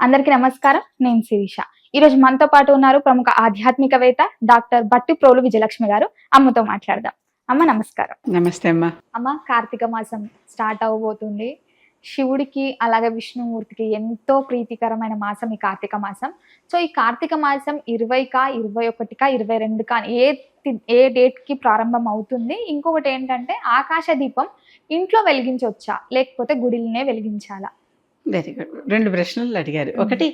అందరికీ నమస్కారం. నేను శిరీష. ఈరోజు మనతో పాటు ఉన్నారు ప్రముఖ ఆధ్యాత్మికవేత్త డాక్టర్ బట్టి ప్రోలు విజయలక్ష్మి గారు. అమ్మతో మాట్లాడదాం. అమ్మ నమస్కారం. నమస్తే అమ్మ. అమ్మ, కార్తీక మాసం స్టార్ట్ అవ్వబోతుంది. శివుడికి అలాగే విష్ణుమూర్తికి ఎంతో ప్రీతికరమైన మాసం ఈ కార్తీక మాసం. సో ఈ కార్తీక మాసం 20కా 21కా 22కా ఏ డేట్ కి ప్రారంభం అవుతుంది? ఇంకొకటి ఏంటంటే ఆకాశ దీపం ఇంట్లో వెలిగించవచ్చా లేకపోతే గుడిలోనే వెలిగించాలా? Very good. 2 ప్రశ్నలు అడిగారు. ఒకటి,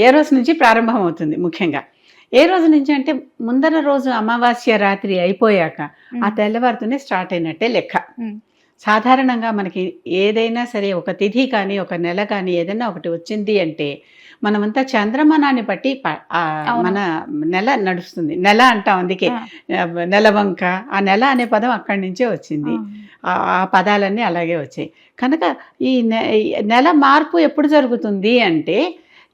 ఏ రోజు నుంచి ప్రారంభం అవుతుంది? ముఖ్యంగా ఏ రోజు నుంచి అంటే ముందర రోజు అమావాస్య రాత్రి అయిపోయాక ఆ తెల్లవారుతూనే స్టార్ట్ అయినట్టే లెక్క. సాధారణంగా మనకి ఏదైనా సరే ఒక తిథి కానీ ఒక నెల కానీ ఏదైనా ఒకటి వచ్చింది అంటే మనమంతా చంద్రమానాన్ని బట్టి మన నెల నడుస్తుంది. నెల అంటాం, అందుకే నెలవంక. ఆ నెల అనే పదం అక్కడి నుంచే వచ్చింది. ఆ పదాలన్నీ అలాగే వచ్చాయి. కనుక ఈ నెల మార్పు ఎప్పుడు జరుగుతుంది అంటే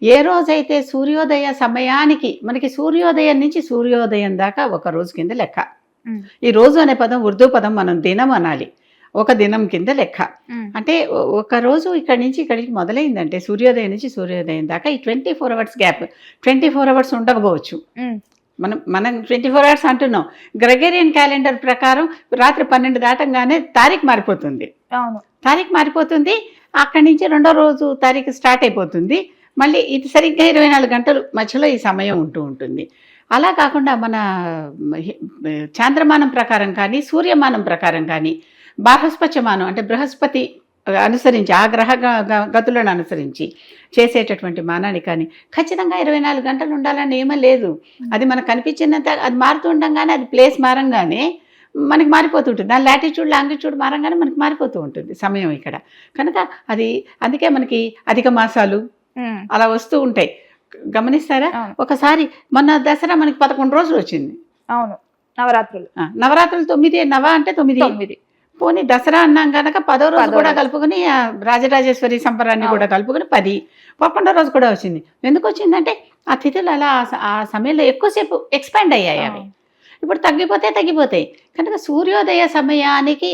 ఏ రోజైతే సూర్యోదయ సమయానికి, మనకి సూర్యోదయం నుంచి సూర్యోదయం దాకా ఒక రోజు కింద లెక్క. ఈ రోజు అనే పదం ఉర్దూ పదం, మనం దినం అనాలి. ఒక దినం కింద లెక్క. అంటే ఒక రోజు ఇక్కడి నుంచి ఇక్కడికి మొదలైందంటే సూర్యోదయం నుంచి సూర్యోదయం దాకా ఈ 24 అవర్స్ గ్యాప్. 24 అవర్స్ ఉండకపోవచ్చు. మనం 24 అవర్స్ అంటున్నాం. గ్రెగరియన్ క్యాలెండర్ ప్రకారం రాత్రి 12 దాటంగానే తారీఖు మారిపోతుంది. తారీఖు మారిపోతుంది. అక్కడి నుంచి రెండో రోజు తారీఖు స్టార్ట్ అయిపోతుంది. మళ్ళీ ఇది సరిగ్గా 24 గంటలు మధ్యలో ఈ సమయం ఉంటూ ఉంటుంది. అలా కాకుండా మన చాంద్రమానం ప్రకారం కానీ సూర్యమానం ప్రకారం కానీ బాహస్పత్యమానం అంటే బృహస్పతి అనుసరించి ఆ గ్రహ గతులను అనుసరించి చేసేటటువంటి మానాన్ని కానీ ఖచ్చితంగా 24 గంటలు ఉండాలని ఏమీ లేదు. అది మనకు కనిపించినంత అది మారుతూ ఉండగానే, అది ప్లేస్ మారంగానే మనకి మారిపోతుంటుంది. ఆ లాటిట్యూడ్ లాంగిట్యూడ్ మారంగానే మనకి మారిపోతూ ఉంటుంది సమయం ఇక్కడ. కనుక అది అందుకే మనకి అధిక మాసాలు అలా వస్తూ ఉంటాయి. గమనిస్తారా? ఒకసారి మొన్న దసరా మనకి 11 రోజులు వచ్చింది. అవును, నవరాత్రులు. నవరాత్రులు 9. నవ అంటే 9. పోనీ దసరా అన్నాం కనుక 10వ రోజు కూడా కలుపుకొని రాజరాజేశ్వరి సంబరాన్ని కూడా కలుపుకొని 10. 11వ రోజు కూడా వచ్చింది. ఎందుకు వచ్చిందంటే ఆ తిథులు అలా ఆ సమయంలో ఎక్కువసేపు ఎక్స్పాండ్ అయ్యాయి. అవి ఇప్పుడు తగ్గిపోతాయి. కనుక సూర్యోదయ సమయానికి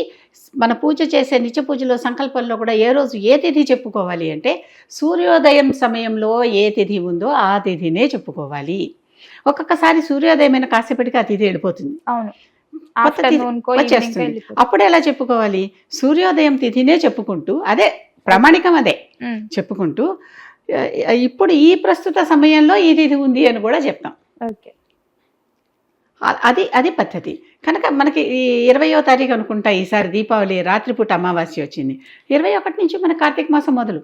మన పూజ చేసే నిత్య పూజలో సంకల్పంలో కూడా ఏ రోజు ఏ తిథి చెప్పుకోవాలి అంటే సూర్యోదయం సమయంలో ఏ తిథి ఉందో ఆ తిథినే చెప్పుకోవాలి. ఒక్కొక్కసారి సూర్యోదయమైన కాసేపటికి ఆ తిథి వెళ్ళిపోతుంది. అవును, వచ్చేస్తుంది. అప్పుడు ఎలా చెప్పుకోవాలి? సూర్యోదయం తిథినే చెప్పుకుంటూ, అదే ప్రామాణికం, అదే చెప్పుకుంటూ ఇప్పుడు ఈ ప్రస్తుత సమయంలో ఈ తిథి ఉంది అని కూడా చెప్తాం. అది పద్ధతి. కనుక మనకి 20వ తారీఖు అనుకుంటా ఈసారి దీపావళి రాత్రిపూట అమావాస్య వచ్చింది. 21 నుంచి మన కార్తీక మాసం మొదలు.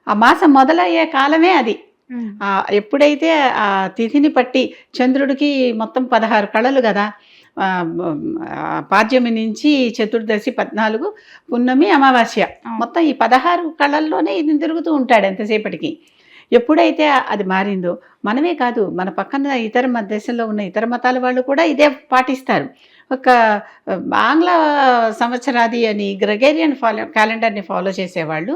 ఆ మాసం మొదలయ్యే కాలమే అది. ఎప్పుడైతే ఆ తిథిని పట్టి చంద్రుడికి మొత్తం 16 కళలు కదా, పాడ్యమి నుంచి చతుర్దశి 14 పున్నమి అమావాస్య, మొత్తం ఈ 16 కళల్లోనే ఇది తిరుగుతూ ఉంటాడు ఎంతసేపటికి. ఎప్పుడైతే అది మారిందో మనమే కాదు, మన పక్కన ఇతర దేశంలో ఉన్న ఇతర మతాల వాళ్ళు కూడా ఇదే పాటిస్తారు. ఒక ఆంగ్ల సంవత్సరాది అని గ్రెగేరియన్ క్యాలెండర్ని ఫాలో చేసేవాళ్ళు,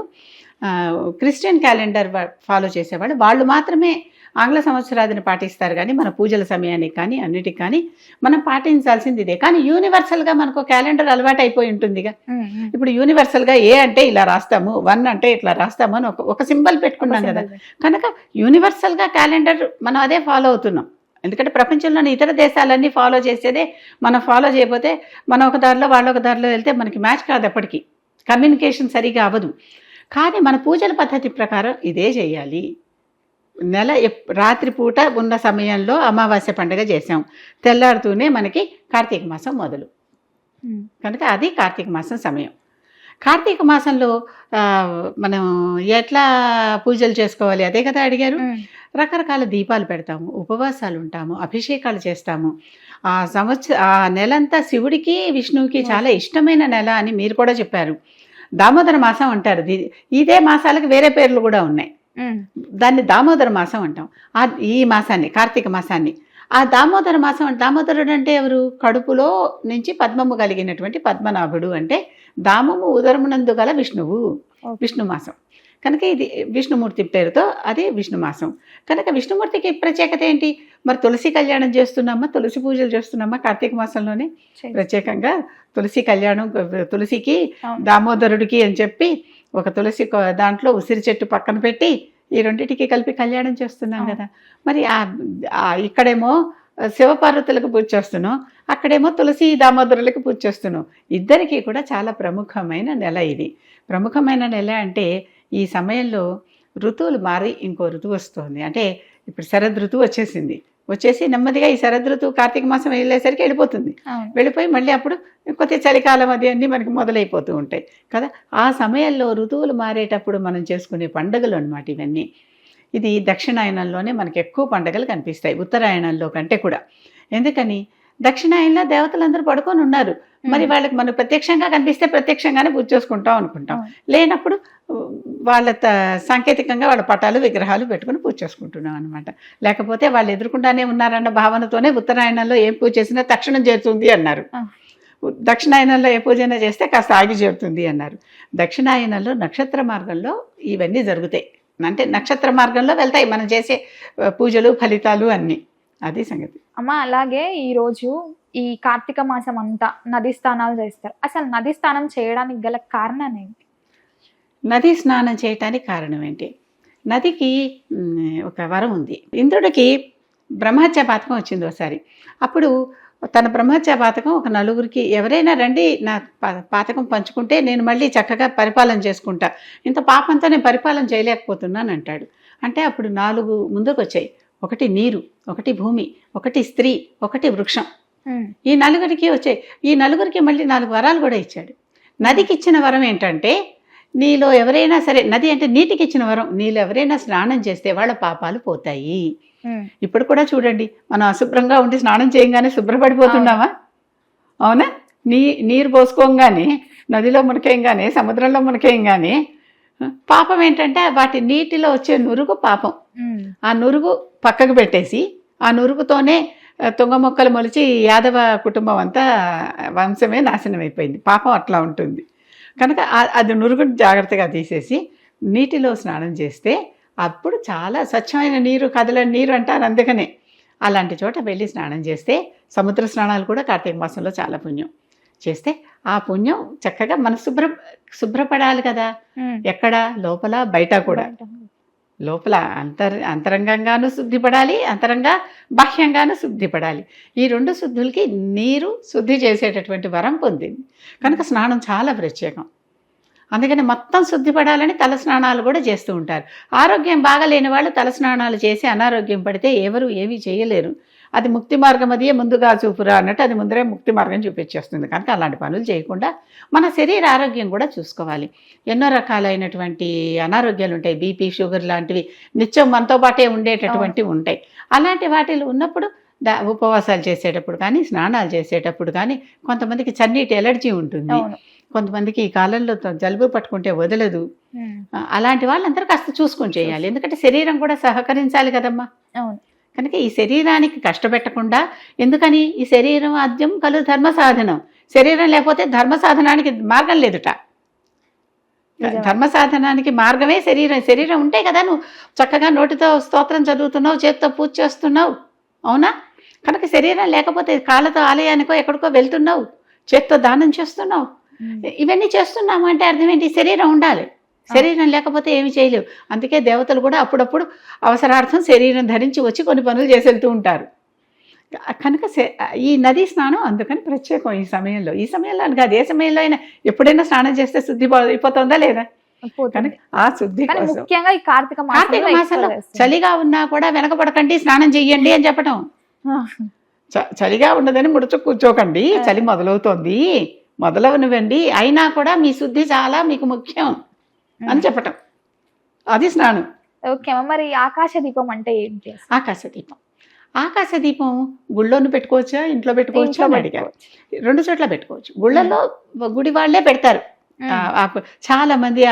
క్రిస్టియన్ క్యాలెండర్ ఫాలో చేసేవాళ్ళు, వాళ్ళు మాత్రమే ఆంగ్ల సంవత్సరాదిని పాటిస్తారు. కానీ మన పూజల సమయానికి కానీ అన్నిటికి కానీ మనం పాటించాల్సింది ఇదే. కానీ యూనివర్సల్గా మనకు క్యాలెండర్ అలవాటు అయిపోయి ఉంటుందిగా. ఇప్పుడు యూనివర్సల్గా ఏ అంటే ఇలా రాస్తాము, 1 అంటే ఇట్లా రాస్తాము అని ఒక సింబల్ పెట్టుకున్నాం కదా. కనుక యూనివర్సల్గా క్యాలెండర్ మనం అదే ఫాలో అవుతున్నాం. ఎందుకంటే ప్రపంచంలోని ఇతర దేశాలన్నీ ఫాలో చేసేదే మనం ఫాలో చేయకపోతే మనం ఒక దారిలో వాళ్ళు ఒక దారిలో వెళ్తే మనకి మ్యాచ్ కాదు, ఎప్పటికీ కమ్యూనికేషన్ సరిగా అవ్వదు. కానీ మన పూజల పద్ధతి ప్రకారం ఇదే చేయాలి. నెల రాత్రిపూట ఉన్న సమయంలో అమావాస్య పండుగ చేసాం, తెల్లారుతూనే మనకి కార్తీక మాసం మొదలు. కనుక అది కార్తీక మాసం సమయం. కార్తీక మాసంలో మనం ఎట్లా పూజలు చేసుకోవాలి అదే కదా అడిగారు. రకరకాల దీపాలు పెడతాము, ఉపవాసాలు ఉంటాము, అభిషేకాలు చేస్తాము. ఆ నెలంతా శివుడికి విష్ణువుకి చాలా ఇష్టమైన నెల అని మీరు కూడా చెప్పారు. దామోదర మాసం అంటారు. ఇదే మాసాలకు వేరే పేర్లు కూడా ఉన్నాయి. దాన్ని దామోదర మాసం అంటాం. ఈ మాసాన్ని, కార్తీక మాసాన్ని. ఆ దామోదర మాసం, దామోదరుడు అంటే ఎవరు? కడుపులో నుంచి పద్మము కలిగినటువంటి పద్మనాభుడు, అంటే దామము ఉదరమునందు గల విష్ణువు, విష్ణు మాసం. కనుక ఇది విష్ణుమూర్తి పేరుతో అది విష్ణుమాసం. కనుక విష్ణుమూర్తికి ప్రత్యేకత ఏంటి? మరి తులసి కళ్యాణం చేస్తున్నామా, తులసి పూజలు చేస్తున్నామా కార్తీక మాసంలోనే ప్రత్యేకంగా తులసి కళ్యాణం, తులసికి దామోదరుడికి అని చెప్పి ఒక తులసి దాంట్లో ఉసిరి చెట్టు పక్కన పెట్టి ఈ రెండింటికి కలిపి కళ్యాణం చేస్తున్నాం కదా. మరి ఇక్కడేమో శివపార్వతులకు పూజ చేస్తున్నాం, అక్కడేమో తులసి దామోదరులకు పూజ చేస్తున్నాం. ఇద్దరికీ కూడా చాలా ప్రముఖమైన నెల ఇది. ప్రముఖమైన నెల అంటే ఈ సమయంలో ఋతువులు మారి ఇంకో ఋతువు వస్తుంది. అంటే ఇప్పుడు శరద్ ఋతువు వచ్చేసి నెమ్మదిగా ఈ శరద్ ఋతువు కార్తీక మాసం వెళ్ళేసరికి వెళ్ళిపోతుంది. వెళ్ళిపోయి మళ్ళీ అప్పుడు కొద్ది చలికాలం అది అన్నీ మనకి మొదలైపోతూ ఉంటాయి కదా. ఆ సమయంలో ఋతువులు మారేటప్పుడు మనం చేసుకునే పండుగలు అన్నమాట ఇవన్నీ. ఇది దక్షిణాయనంలోనే మనకి ఎక్కువ పండుగలు కనిపిస్తాయి ఉత్తరాయణంలో కంటే కూడా. ఎందుకని దక్షిణాయనంలో దేవతలందరూ పడుకొని ఉన్నారు. మరి వాళ్ళకి మనకు ప్రత్యక్షంగా కనిపిస్తే ప్రత్యక్షంగానే పూజ చేసుకుంటాం అనుకుంటాం. లేనప్పుడు వాళ్ళ సాంకేతికంగా వాళ్ళ పటాలు విగ్రహాలు పెట్టుకుని పూజ చేసుకుంటున్నాం అనమాట. లేకపోతే వాళ్ళు ఎదుర్కొంటానే ఉన్నారన్న భావనతోనే ఉత్తరాయణంలో ఏం పూజ చేసినా తక్షణం చేరుతుంది అన్నారు. దక్షిణాయనంలో ఏ పూజైనా చేస్తే కాస్త ఆగి చేరుతుంది అన్నారు. దక్షిణాయనంలో నక్షత్ర మార్గంలో ఇవన్నీ జరుగుతాయి. అంటే నక్షత్ర మార్గంలో వెళ్తాయి మనం చేసే పూజలు ఫలితాలు అన్నీ. అది సంగతి అమ్మ. అలాగే ఈరోజు ఈ కార్తీక మాసం అంతా నది స్నానాలు చేస్తారు. అసలు నది స్నానం చేయడానికి గల కారణం ఏంటి? నది స్నానం చేయటానికి కారణం ఏంటి? నదికి ఒక వరం ఉంది. ఇంద్రుడికి బ్రహ్మహత్య పాతకం వచ్చింది ఒకసారి. అప్పుడు తన బ్రహ్మహత్య పాతకం ఒక నలుగురికి, ఎవరైనా రండి నా పాతకం పంచుకుంటే నేను మళ్ళీ చక్కగా పరిపాలన చేసుకుంటా, ఇంత పాపంతో నేను పరిపాలన చేయలేకపోతున్నాను అంటాడు. అంటే అప్పుడు 4 ముందుకు వచ్చాయి. ఒకటి నీరు, ఒకటి భూమి, ఒకటి స్త్రీ, ఒకటి వృక్షం. ఈ 4కి వచ్చాయి. ఈ 4కి మళ్ళీ 4 వరాలు కూడా ఇచ్చాడు. నదికి ఇచ్చిన వరం ఏంటంటే, నీలో ఎవరైనా సరే, నది అంటే నీటికి ఇచ్చిన వరం, నీలో ఎవరైనా స్నానం చేస్తే వాళ్ళ పాపాలు పోతాయి. ఇప్పుడు కూడా చూడండి, మనం అశుభ్రంగా ఉండి స్నానం చేయగానే శుభ్రపడిపోతున్నామా? అవునా? నీరు పోసుకోగానే, నదిలో మునికేయంగానే, సముద్రంలో మునికేయంగానే పాపం ఏంటంటే వాటి నీటిలో వచ్చే నురుగు పాపం. ఆ నురుగు పక్కకు పెట్టేసి ఆ నురుగుతోనే తుంగ మొక్కలు మొలిచి యాదవ కుటుంబం అంతా వంశమే నాశనం అయిపోయింది. పాపం అట్లా ఉంటుంది కనుక అది నురుగుని జాగ్రత్తగా తీసేసి నీటిలో స్నానం చేస్తే అప్పుడు చాలా స్వచ్ఛమైన నీరు, కదలని నీరు అంటారు. అందుకనే అలాంటి చోట వెళ్ళి స్నానం చేస్తే, సముద్ర స్నానాలు కూడా కార్తీక మాసంలో చాలా పుణ్యం చేస్తే, ఆ పుణ్యం చక్కగా మన శుభ్రపడాలి కదా. ఎక్కడ? లోపల బయట కూడా. లోపల అంతరంగంగాను శుద్ధిపడాలి, అంతరంగా బాహ్యంగాను శుద్ధిపడాలి. ఈ 2 శుద్ధులకి నీరు శుద్ధి చేసేటటువంటి వరం పొందింది కనుక స్నానం చాలా ప్రత్యేకం. అందుకని మొత్తం శుద్ధిపడాలని తల స్నానాలు కూడా చేస్తూ ఉంటారు. ఆరోగ్యం బాగలేని వాళ్ళు తల స్నానాలు చేసి అనారోగ్యం పడితే ఎవరు ఏమీ చేయలేరు. అది ముక్తి మార్గం, అదే ముందుగా చూపురా అన్నట్టు అది ముందరే ముక్తి మార్గం చూపించేస్తుంది. కనుక అలాంటి పనులు చేయకుండా మన శరీర ఆరోగ్యం కూడా చూసుకోవాలి. ఎన్నో రకాలైనటువంటి అనారోగ్యాలు ఉంటాయి, బీపీ, షుగర్ లాంటివి నిత్యం మనతో పాటే ఉండేటటువంటివి ఉంటాయి. అలాంటి వాటిలో ఉన్నప్పుడు ఉపవాసాలు చేసేటప్పుడు కానీ, స్నానాలు చేసేటప్పుడు కానీ, కొంతమందికి చన్నీటి ఎలర్జీ ఉంటుంది, కొంతమందికి ఈ కాలంలో జలుబు పట్టుకుంటే వదలదు. అలాంటి వాళ్ళందరూ కాస్త చూసుకొని చేయాలి. ఎందుకంటే శరీరం కూడా సహకరించాలి కదమ్మా. కనుక ఈ శరీరానికి కష్టపెట్టకుండా, ఎందుకని ఈ శరీరం ఆద్యం కలు ధర్మ సాధనం, శరీరం లేకపోతే ధర్మ సాధనానికి మార్గం లేదుట. ధర్మ సాధనానికి మార్గమే శరీరం. శరీరం ఉంటే కదా నువ్వు చక్కగా నోటితో స్తోత్రం చదువుతున్నావు, చేతితో పూజ చేస్తున్నావు, అవునా? కనుక శరీరం లేకపోతే కాళ్ళతో ఆలయానికో ఎక్కడికో వెళ్తున్నావు, చేతితో దానం చేస్తున్నావు, ఇవన్నీ చేస్తున్నాము అంటే అర్థం ఏంటి? శరీరం ఉండాలి. శరీరం లేకపోతే ఏమి చేయలేవు. అందుకే దేవతలు కూడా అప్పుడప్పుడు అవసరార్థం శరీరం ధరించి వచ్చి కొన్ని పనులు చేసి వెళ్తూ ఉంటారు. కనుక ఈ నదీ స్నానం అందుకని ప్రత్యేకం ఈ సమయంలో. ఈ సమయంలో అని కాదు, ఏ సమయంలో అయినా ఎప్పుడైనా స్నానం చేస్తే శుద్ధి అయిపోతుందా లేదా? కనుక ఆ శుద్ధి కోసం ముఖ్యంగా ఈ కార్తీక మాసంలో చలిగా ఉన్నా కూడా వెనకపడకండి, స్నానం చెయ్యండి అని చెప్పటం. చలిగా ఉన్నదని ముడుచు కూర్చోకండి, చలి మొదలవుతోంది, మొదలవనివ్వండి, అయినా కూడా మీ శుద్ధి చాలా మీకు ముఖ్యం అని చెప్పటం. అది స్నానం. ఓకే. మరి ఆకాశ దీపం అంటే ఏంటి? ఆకాశ దీపం గుళ్ళోను పెట్టుకోవచ్చా, ఇంట్లో పెట్టుకోవచ్చా అని అడిగారు. 2 చోట్ల పెట్టుకోవచ్చు. గుళ్ళల్లో గుడి వాళ్ళే పెడతారు. చాలా మంది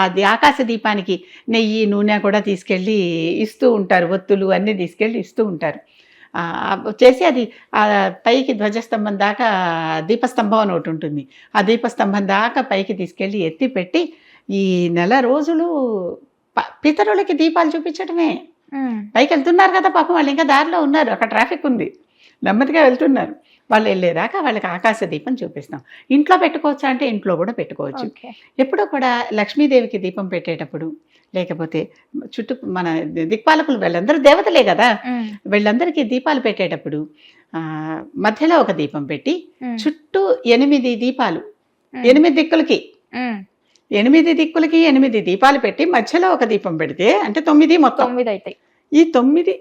అది ఆకాశ దీపానికి నెయ్యి, నూనె కూడా తీసుకెళ్ళి ఇస్తూ ఉంటారు, ఒత్తులు అన్నీ తీసుకెళ్ళి ఇస్తూ ఉంటారు. చేసి అది పైకి ధ్వజస్తంభం దాకా, దీపస్తంభం అని ఒకటి ఉంటుంది, ఆ దీపస్తంభం దాకా పైకి తీసుకెళ్ళి ఎత్తి పెట్టి ఈ నెల రోజులు పితరులకి దీపాలు చూపించడమే. పైకి వెళ్తున్నారు కదా పాపం, వాళ్ళు ఇంకా దారిలో ఉన్నారు, అక్కడ ట్రాఫిక్ ఉంది, నెమ్మదిగా వెళ్తున్నారు, వాళ్ళు వెళ్ళేదాకా వాళ్ళకి ఆకాశ దీపం చూపిస్తాం. ఇంట్లో పెట్టుకోవచ్చా అంటే ఇంట్లో కూడా పెట్టుకోవచ్చు. ఓకే. ఎప్పుడూ కూడా లక్ష్మీదేవికి దీపం పెట్టేటప్పుడు, లేకపోతే చుట్టూ మన దిక్పాలకులు వీళ్ళందరూ దేవతలే కదా, వీళ్ళందరికీ దీపాలు పెట్టేటప్పుడు మధ్యలో ఒక దీపం పెట్టి చుట్టూ 8 దీపాలు, 8 దిక్కులకి 8 దిక్కులకి 8 దీపాలు పెట్టి మధ్యలో ఒక దీపం పెడితే అంటే 9 మొత్తం 9 అవుతాయి. ఈ 9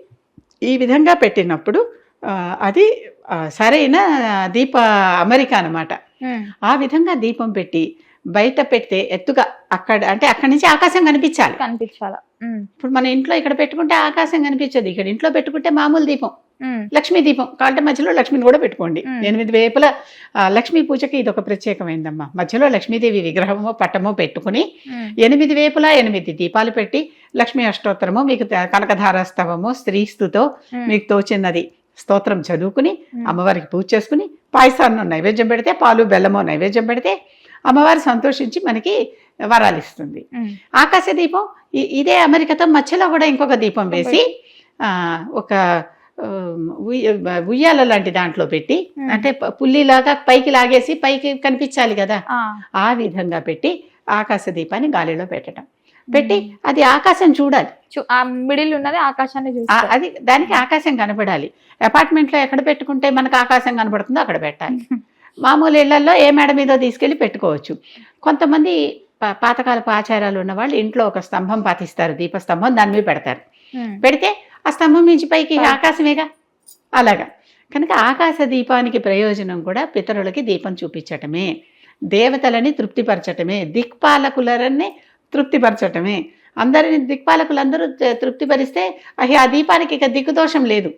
ఈ విధంగా పెట్టినప్పుడు అది సరైన దీప అమరిక అన్నమాట. ఆ విధంగా దీపం పెట్టి బయట పెడితే ఎత్తుగా అక్కడి నుంచి ఆకాశం కనిపించాలి. ఇప్పుడు మన ఇంట్లో ఇక్కడ పెట్టుకుంటే ఆకాశం కనిపించదు, ఇక్కడ ఇంట్లో పెట్టుకుంటే మామూలు దీపం, లక్ష్మీ దీపం కాళ్ళ మధ్యలో లక్ష్మిని కూడా పెట్టుకోండి. 8 వైపుల లక్ష్మీ పూజకి ఇది ఒక ప్రత్యేకమైందమ్మా. మధ్యలో లక్ష్మీదేవి విగ్రహమో పట్టమో పెట్టుకుని 8 వైపులా 8 దీపాలు పెట్టి లక్ష్మీ అష్టోత్తరము, మీకు కనకధారాస్తవము, స్త్రీస్తుతో మీకు తోచినది స్తోత్రం చదువుకుని అమ్మవారికి పూజ చేసుకుని పాయసాన్ని నైవేద్యం పెడితే, పాలు బెల్లమో నైవేద్యం పెడితే అమ్మవారు సంతోషించి మనకి వరాలు ఇస్తుంది. ఆకాశ దీపం ఇదే అమెరికతో మధ్యలో కూడా ఇంకొక దీపం వేసి ఒక ఉయ్యాల లాంటి దాంట్లో పెట్టి, అంటే పుల్లిలాగా పైకి లాగేసి పైకి కనిపించాలి కదా, ఆ విధంగా పెట్టి ఆకాశ దీపాన్ని గాలిలో పెట్టడం, పెట్టి అది ఆకాశం చూడాలి. మిడిల్ ఉన్నది ఆకాశాన్ని అది దానికి ఆకాశం కనపడాలి. అపార్ట్మెంట్లో ఎక్కడ పెట్టుకుంటే మనకు ఆకాశం కనపడుతుందో అక్కడ పెట్టాలి. మామూలు ఇళ్లలో ఏ మేడ మీదో తీసుకెళ్లి పెట్టుకోవచ్చు. కొంతమంది పాతకాలపు ఆచారాలు ఉన్న వాళ్ళు ఇంట్లో ఒక స్తంభం పాతిస్తారు, దీపస్తంభం, దాని మీద పెడతారు. పెడితే ఆ స్తంభం నుంచి పైకి ఆకాశమేగా, అలాగా. కనుక ఆకాశ దీపానికి ప్రయోజనం కూడా పితరులకి దీపం చూపించటమే, దేవతలని తృప్తిపరచటమే, దిక్పాలకులని తృప్తిపరచటమే. అందరిని దిక్పాలకులందరూ తృప్తిపరిస్తే ఆ దీపానికి ఇక దిక్కుదోషం లేదు.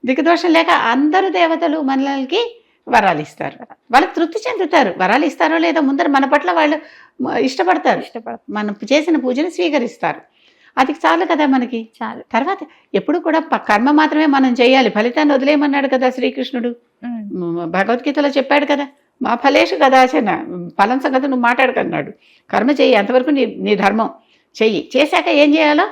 దిక్కుదోషం లేక అందరూ దేవతలు మనలకి వరాలు ఇస్తారు, వాళ్ళు తృప్తి చెందుతారు. వరాలు ఇస్తారో లేదో ముందర మన పట్ల వాళ్ళు ఇష్టపడతారు, మనం చేసిన పూజను స్వీకరిస్తారు. అది చాలు కదా మనకి. తర్వాత ఎప్పుడు కూడా కర్మ మాత్రమే మనం చేయాలి, ఫలితాన్ని వదిలేయమన్నాడు కదా శ్రీకృష్ణుడు. భగవద్గీతలో చెప్పాడు కదా, మా ఫలేషు కదాచన, ఫలం సంగతి నువ్వు మాట్లాడకన్నాడు. కర్మ చెయ్యి, అంతవరకు నీ ధర్మం చెయ్యి, చేశాక ఏం చేయాలో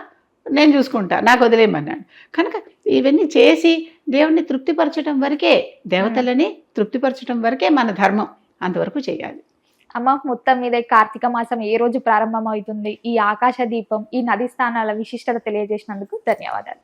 నేను చూసుకుంటా, నాకు వదిలేయమన్నాడు. కనుక ఇవన్నీ చేసి దేవుణ్ణి తృప్తిపరచడం వరకే, దేవతలని తృప్తిపరచడం వరకే మన ధర్మం, అంతవరకు చేయాలి. అమ్మ, మొత్తం మీద కార్తీక మాసం ఏ రోజు ప్రారంభం అవుతుంది, ఈ ఆకాశ దీపం, ఈ నది స్థానాల విశిష్టత తెలియజేసినందుకు ధన్యవాదాలు.